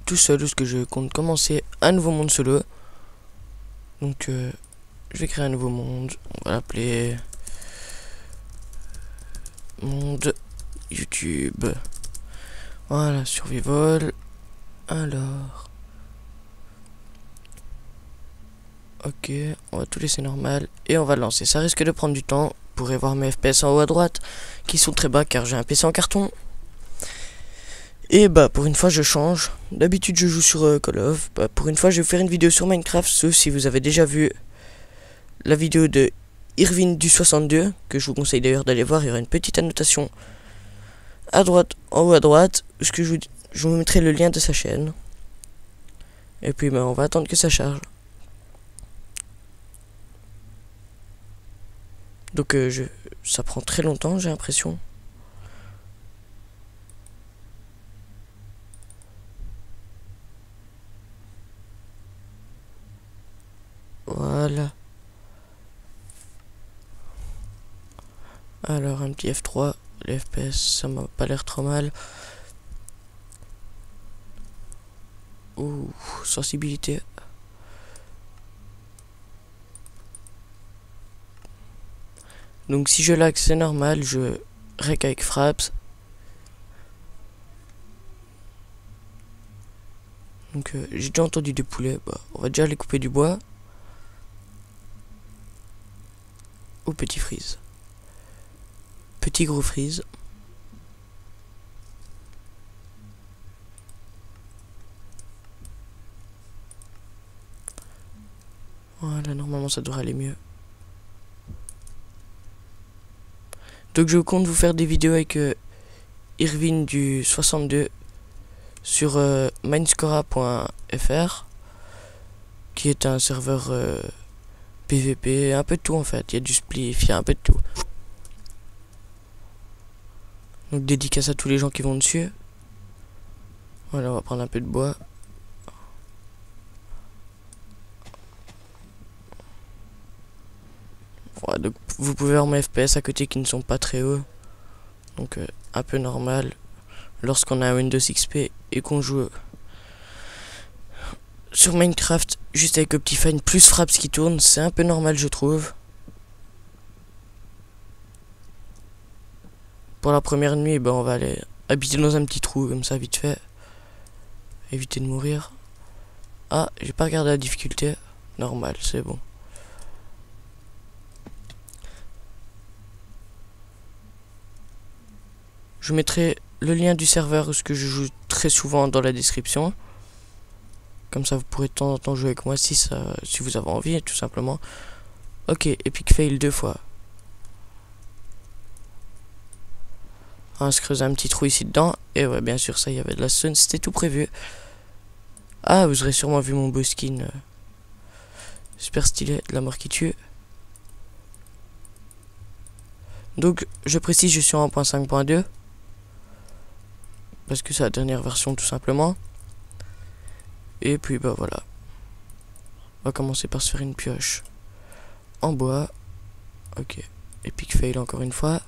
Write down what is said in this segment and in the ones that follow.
tout seul, parce que je compte commencer un nouveau monde solo. Donc je vais créer un nouveau monde. On va l'appeler monde YouTube. Voilà, survival. Alors, ok, on va tout laisser normal et on va le lancer. Ça risque de prendre du temps. Vous pourrez voir mes FPS en haut à droite qui sont très bas car j'ai un PC en carton. Et bah pour une fois je change. D'habitude je joue sur Call of. Bah, pour une fois je vais faire une vidéo sur Minecraft, sauf si vous avez déjà vu la vidéo de Irvine du 62, que je vous conseille d'ailleurs d'aller voir. Il y aura une petite annotation à droite, en haut à droite, parce que je vous mettrai le lien de sa chaîne. Et puis bah, on va attendre que ça charge. Donc ça prend très longtemps, j'ai l'impression. Voilà. Alors un petit F3, les FPS ça m'a pas l'air trop mal. Ouh, sensibilité. Donc si je lag c'est normal, je rec avec fraps. Donc j'ai déjà entendu des poulets, bah, on va déjà aller couper du bois. Au petit freeze. Petit gros freeze. Voilà, normalement ça devrait aller mieux. Donc je compte vous faire des vidéos avec Irvine du 62 sur Mindscora.fr, qui est un serveur PVP, un peu de tout en fait. Il y a du spliff, il y a un peu de tout. Donc dédicace à tous les gens qui vont dessus. Voilà, on va prendre un peu de bois. Voilà, donc vous pouvez voir mes FPS à côté qui ne sont pas très hauts. Donc un peu normal. Lorsqu'on a un Windows XP et qu'on joue sur Minecraft juste avec Optifine plus Fraps qui tourne, c'est un peu normal je trouve. Pour la première nuit, ben, on va aller habiter dans un petit trou comme ça vite fait. Éviter de mourir. Ah, j'ai pas regardé la difficulté. Normal, c'est bon. Je mettrai le lien du serveur, ce que je joue très souvent, dans la description. Comme ça vous pourrez de temps en temps jouer avec moi si vous avez envie, tout simplement. Ok, Epic Fail 2 fois. On se creuse un petit trou ici dedans. Et ouais, bien sûr, ça, il y avait de la zone, c'était tout prévu. Ah, vous aurez sûrement vu mon beau skin. Super stylé, de la mort qui tue. Donc, je précise, je suis en 1.5.2. Parce que c'est la dernière version, tout simplement. Et puis, bah voilà. On va commencer par se faire une pioche en bois. Ok, Epic Fail encore une fois.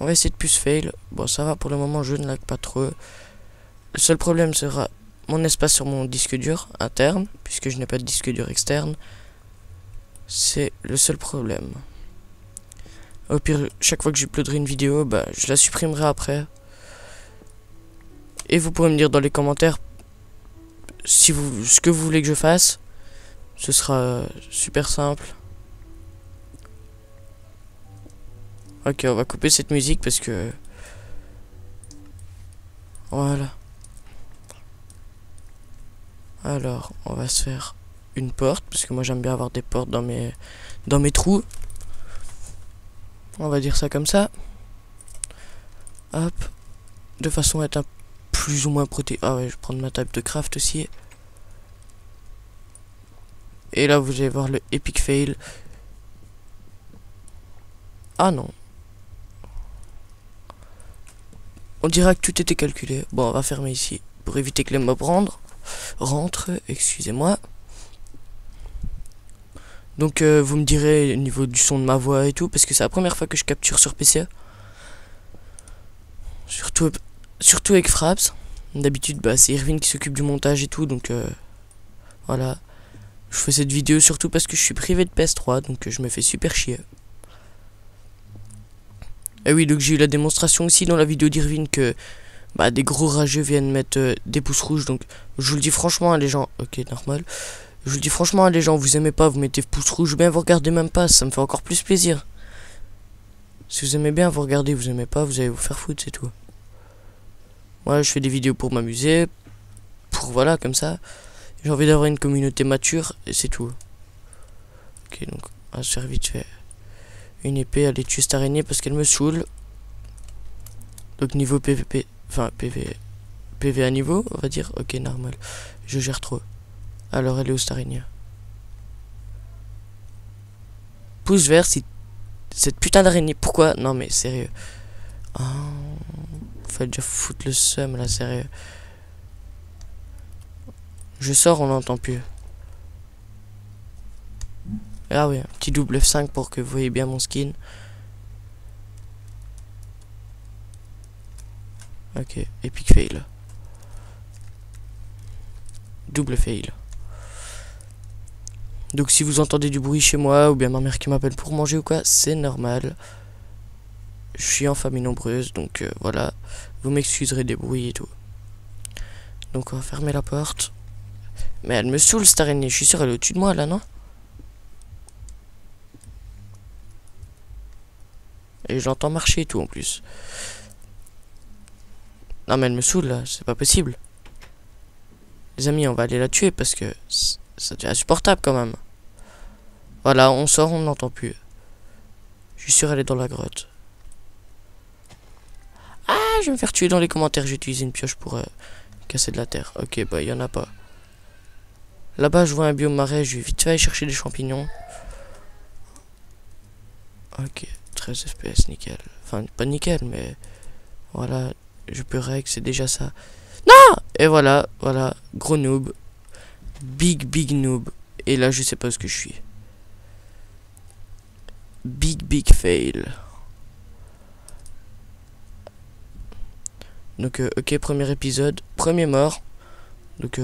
On va essayer de plus fail. Bon, ça va pour le moment, je ne lag pas trop. Le seul problème sera mon espace sur mon disque dur interne, puisque je n'ai pas de disque dur externe. C'est le seul problème. Au pire, chaque fois que j'uploaderai une vidéo, bah, je la supprimerai après. Et vous pourrez me dire dans les commentaires si ce que vous voulez que je fasse. Ce sera super simple. Ok, on va couper cette musique parce que... Voilà. Alors, on va se faire une porte, parce que moi j'aime bien avoir des portes dans mes trous. On va dire ça comme ça. Hop. De façon à être plus ou moins protégé. Ah ouais, je vais prendre ma table de craft aussi. Et là, vous allez voir le Epic Fail. Ah non. On dira que tout était calculé. Bon, on va fermer ici pour éviter que les mobs rentrent, excusez-moi. Donc vous me direz au niveau du son de ma voix et tout, parce que c'est la première fois que je capture sur PC. Surtout avec Fraps. D'habitude, bah, c'est Irvine qui s'occupe du montage et tout, donc voilà. Je fais cette vidéo surtout parce que je suis privé de PS3, donc je me fais super chier. Et oui, donc j'ai eu la démonstration aussi dans la vidéo d'Irvine que bah, des gros rageux viennent mettre des pouces rouges, donc je vous le dis franchement, les gens, ok, normal. Je vous le dis franchement, les gens, vous aimez pas, vous mettez pouce rouge, bien vous regardez même pas, ça me fait encore plus plaisir. Si vous aimez bien, vous regardez, vous aimez pas, vous allez vous faire foutre, c'est tout. Moi, je fais des vidéos pour m'amuser, pour voilà, comme ça. J'ai envie d'avoir une communauté mature, et c'est tout. Ok, donc, on va se faire vite fait une épée, aller tuer cette araignée parce qu'elle me saoule. Donc, niveau PVP, enfin, PV à niveau, on va dire. Ok, normal. Je gère trop. Alors, elle est où cette araignée? Pouce vert, si cette putain d'araignée. Pourquoi? Non, mais sérieux. Oh, faut déjà foutre le seum là, sérieux. Je sors, on n'entend plus. Ah oui, un petit double F5 pour que vous voyez bien mon skin. Ok, epic fail. Double fail. Donc si vous entendez du bruit chez moi, ou bien ma mère qui m'appelle pour manger ou quoi, c'est normal. Je suis en famille nombreuse, donc voilà. Vous m'excuserez des bruits et tout. Donc on va fermer la porte. Mais elle me saoule cette araignée, je suis sûr elle est au-dessus de moi là, non? Et j'entends marcher et tout en plus. Non mais elle me saoule là, c'est pas possible. Les amis, on va aller la tuer parce que ça devient insupportable quand même. Voilà, on sort, on n'entend plus. Je suis sûr elle est dans la grotte. Ah, je vais me faire tuer dans les commentaires, j'ai utilisé une pioche pour casser de la terre. Ok, bah il y en a pas. Là-bas, je vois un biome marais, je vais vite fait aller chercher des champignons. Ok, 13 FPS, nickel. Enfin, pas nickel, mais voilà, je peux reg, c'est déjà ça. Non! Et voilà, voilà, gros noob. Big noob. Et là, je sais pas ce que je suis. Big fail. Donc, ok, premier épisode, premier mort. Donc,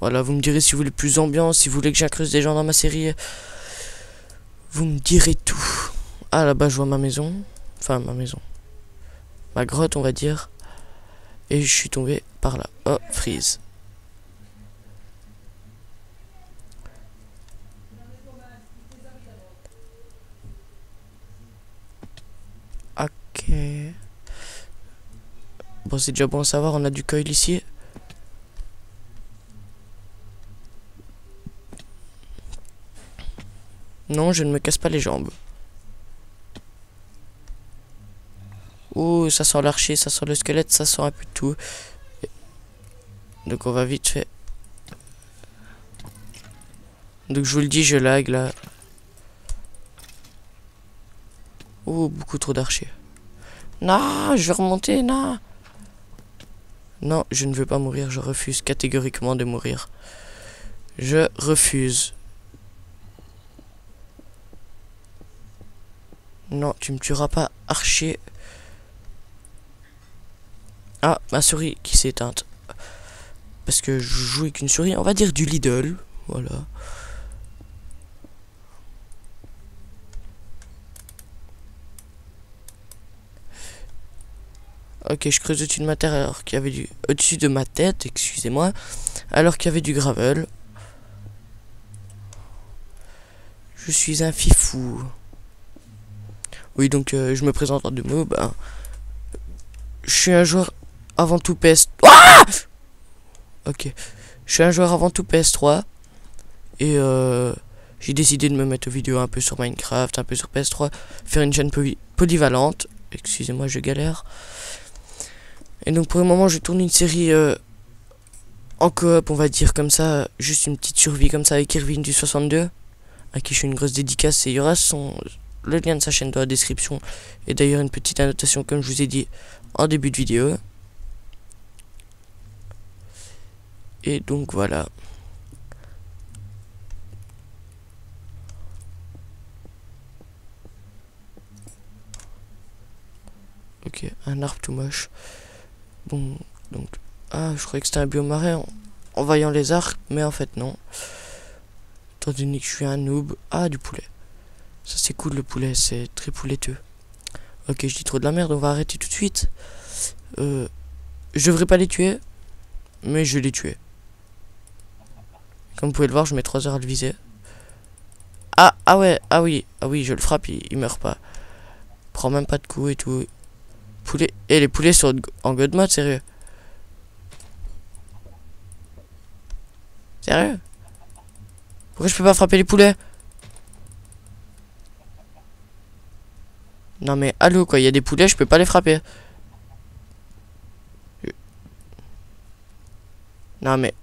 voilà, vous me direz si vous voulez plus d'ambiance, si vous voulez que j'incruse des gens dans ma série. Vous me direz tout. Ah, là-bas, je vois ma maison. Enfin, ma maison. Ma grotte, on va dire. Et je suis tombé par là. Oh, freeze. Ok. Bon, c'est déjà bon à savoir, on a du coil ici. Non, je ne me casse pas les jambes. Oh, ça sent l'archer, ça sent le squelette, ça sent un peu de tout. Donc on va vite fait. Donc je vous le dis, je lag là. Oh, beaucoup trop d'archers. Non, je vais remonter, non. Non, je ne veux pas mourir, je refuse catégoriquement de mourir. Je refuse. Non, tu me tueras pas, archer. Ah, ma souris qui s'est éteinte. Parce que je joue avec une souris, on va dire du Lidl. Voilà. Ok, je creuse au-dessus de ma terre alors qu'il y avait du... Au-dessus de ma tête, excusez-moi. Alors qu'il y avait du gravel. Je suis un fifou. Oui, donc je me présente en deux mots. Ben, je suis un joueur avant tout PS... Ah! Ok. Je suis un joueur avant tout PS3. Et j'ai décidé de me mettre aux vidéos un peu sur Minecraft, un peu sur PS3. Faire une chaîne polyvalente. Excusez-moi, je galère. Et donc pour le moment, je tourne une série en coop, on va dire comme ça. Juste une petite survie comme ça avec Irvine du 62. À qui je fais une grosse dédicace. Et il y aura le lien de sa chaîne dans la description. Et d'ailleurs une petite annotation comme je vous ai dit en début de vidéo. Et donc voilà. Ok, un arbre tout moche. Bon, Donc, ah, je croyais que c'était un biome marin en voyant les arcs, mais en fait non. Étant donné que je suis un noob. Ah, du poulet. Ça c'est cool le poulet, c'est très pouleteux. Ok, je dis trop de la merde, on va arrêter tout de suite. Je devrais pas les tuer, mais je les tuer. Comme vous pouvez le voir, je mets 3 heures à le viser. Ah ouais, ah oui, je le frappe, il meurt pas. Prend même pas de coups et tout. Poulet. Et les poulets sont en god mode, sérieux. Sérieux? Pourquoi je peux pas frapper les poulets? Non mais allô quoi, il y a des poulets, je peux pas les frapper. Non mais...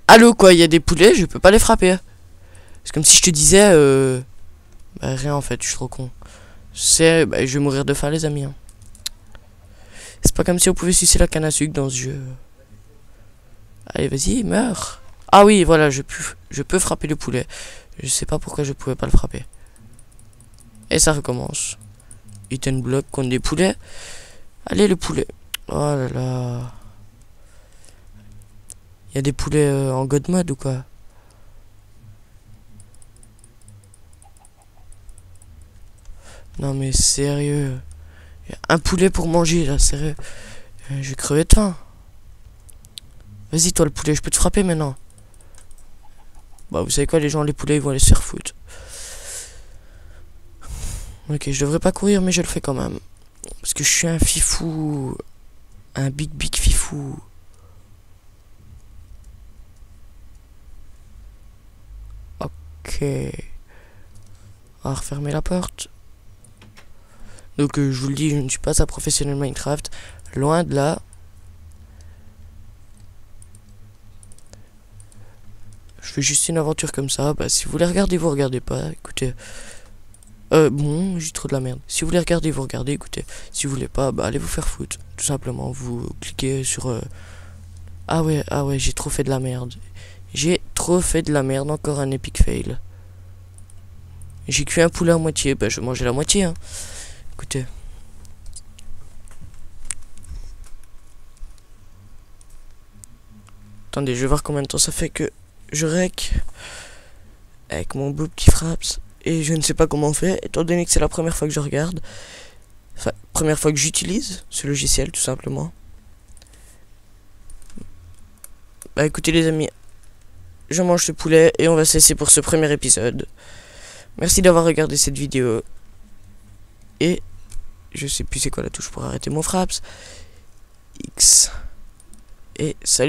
Allô quoi, il y a des poulets, je peux pas les frapper. C'est comme si je te disais... Bah rien en fait, je suis trop con. Je vais mourir de faim les amis. Hein. C'est pas comme si on pouvait sucer la canne à sucre dans ce jeu. Allez vas-y, meurs. Ah oui, voilà, je peux frapper le poulet. Je sais pas pourquoi je pouvais pas le frapper. Et ça recommence. Item block contre des poulets. Allez le poulet. Oh là là. Il y a des poulets en god mode ou quoi? Non mais sérieux. Y a un poulet pour manger là, sérieux. Je vais crever de faim. Vas-y toi le poulet, je peux te frapper maintenant. Bah vous savez quoi les gens, les poulets ils vont aller se faire foutre. Ok, je devrais pas courir mais je le fais quand même. Parce que je suis un fifou. Un big fifou. Ok. On va refermer la porte. Donc je vous le dis, je ne suis pas un professionnel Minecraft. Loin de là. Je fais juste une aventure comme ça. Bah si vous voulez regarder, vous regardez pas. Écoutez. Bon, j'ai trop de la merde. Si vous voulez regarder, vous regardez, écoutez. Si vous voulez pas, bah allez vous faire foutre. Tout simplement, vous cliquez sur... Ah ouais, j'ai trop fait de la merde. J'ai trop fait de la merde, encore un epic fail. J'ai cuit un poulet à moitié, bah je vais manger la moitié, hein. Écoutez. Attendez, je vais voir combien de temps ça fait que je rec. Avec mon boob qui frappe. Et je ne sais pas comment on fait, étant donné que c'est la première fois que je regarde. Enfin, première fois que j'utilise ce logiciel, tout simplement. Bah écoutez les amis, je mange ce poulet et on va cesser pour ce premier épisode. Merci d'avoir regardé cette vidéo. Et je sais plus c'est quoi la touche pour arrêter mon fraps. X. Et salut.